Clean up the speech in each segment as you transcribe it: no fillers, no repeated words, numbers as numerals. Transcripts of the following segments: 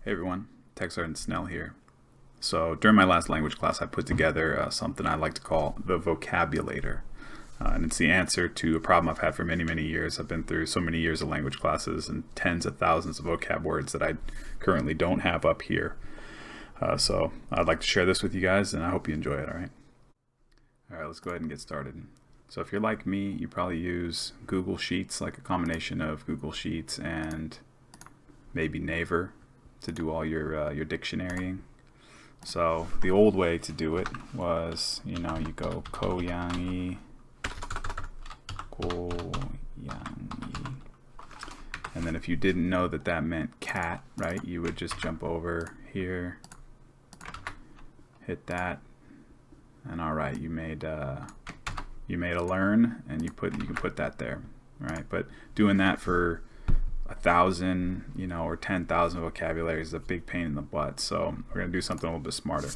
Hey everyone, Tech Sergeant Snell here. So during my last language class I put together something I like to call the Vocabulator. And it's the answer to a problem I've had for many years. I've been through so many years of language classes and tens of thousands of vocab words that I currently don't have up here. So I'd like to share this with you guys and I hope you enjoy it, alright? Alright, let's go ahead and get started. So if you're like me, you probably use Google Sheets, like a combination of Google Sheets and maybe Naver to do all your dictionarying. So the old way to do it was, you go 고양이, and then if you didn't know that that meant cat, right, you would just jump over here, hit that, and all right, you made a learn, and you can put that there, right? But doing that for 1,000, or 10,000 vocabulary is a big pain in the butt. So we're going to do something a little bit smarter.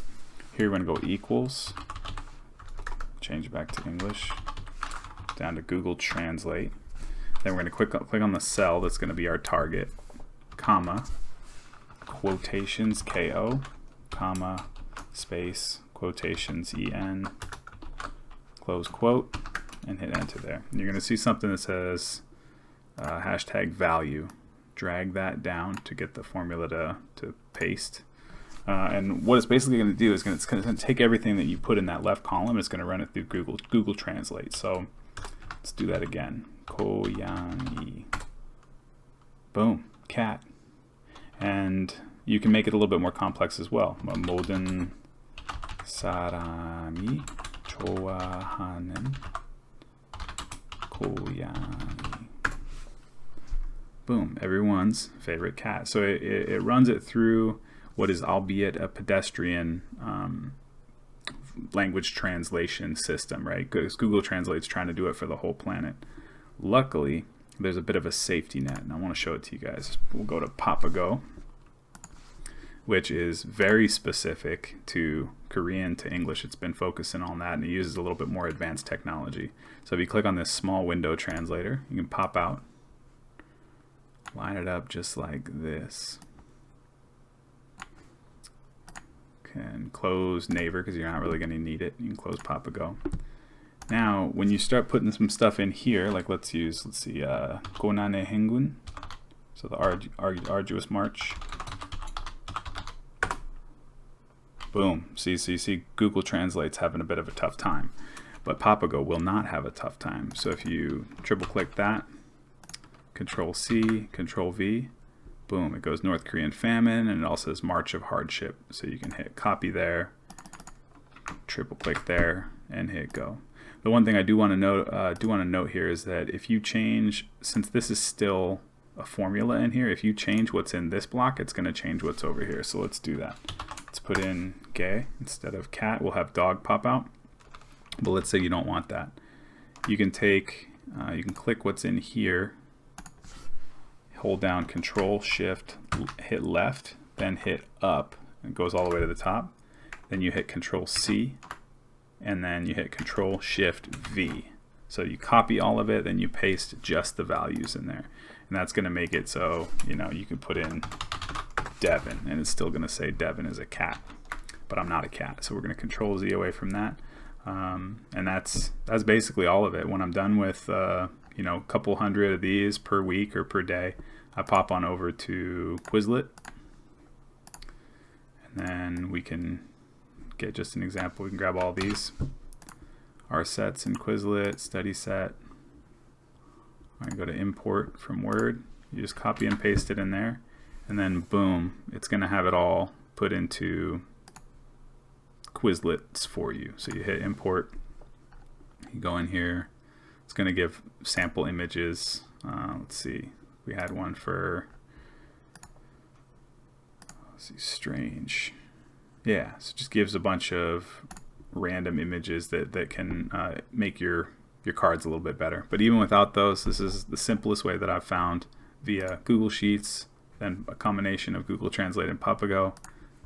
Here we're going to go equals, change it back to English, down to Google Translate. Then we're going to click on the cell that's going to be our target, comma, quotations, K-O, comma, space, quotations, E-N, close quote, and hit enter there. And you're going to see something that says hashtag value. Drag that down to get the formula to paste. And what it's basically going to do is it's going to take everything that you put in that left column. It's going to run it through Google Translate. So let's do that again. 고양이. Boom, cat. And you can make it a little bit more complex as well. 모든 사람이 좋아하는 고양이. Boom, everyone's favorite cat. So it runs it through what is albeit a pedestrian language translation system, right? Because Google Translate's trying to do it for the whole planet. Luckily, there's a bit of a safety net, and I want to show it to you guys. We'll go to Papago, which is very specific to Korean to English. It's been focusing on that, and it uses a little bit more advanced technology. So if you click on this small window translator, you can pop out, line it up just like this. Can close Naver because you're not really going to need it. You can close Papago. Now, when you start putting some stuff in here, like let's see, 고난의 행군, so the arduous march. Boom. So you see Google Translate's having a bit of a tough time, but Papago will not have a tough time. So if you triple click that, Control C, Control V, boom, it goes North Korean famine, and it also says March of Hardship. So you can hit copy there, triple click there, and hit go. The one thing I do want to note here is that if you change, since this is still a formula in here, if you change what's in this block, it's going to change what's over here. So let's do that. Let's put in gay instead of cat. We'll have dog pop out. But let's say you don't want that. You can take, you can click what's in here, hold down Control Shift, hit left, then hit up, and it goes all the way to the top. Then you hit Control C, and then you hit Control Shift V. So you copy all of it, then you paste just the values in there, and that's going to make it so you can put in Devin, and it's still going to say Devin is a cat, but I'm not a cat. So we're going to Control Z away from that, and that's basically all of it. When I'm done with a couple hundred of these per week or per day, I pop on over to Quizlet, and then we can get just an example. We can grab all these, our sets in Quizlet, study set. I go to import from Word. You just copy and paste it in there, and then boom, it's going to have it all put into Quizlets for you. So you hit import, you go in here, it's going to give sample images. Let's see, we had one for, strange. Yeah, so it just gives a bunch of random images that can make your cards a little bit better. But even without those, this is the simplest way that I've found via Google Sheets, then a combination of Google Translate and Papago,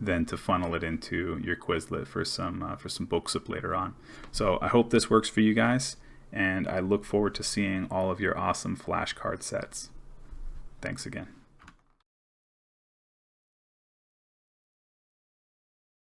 then to funnel it into your Quizlet for some books up later on. So I hope this works for you guys, and I look forward to seeing all of your awesome flashcard sets. Thanks again.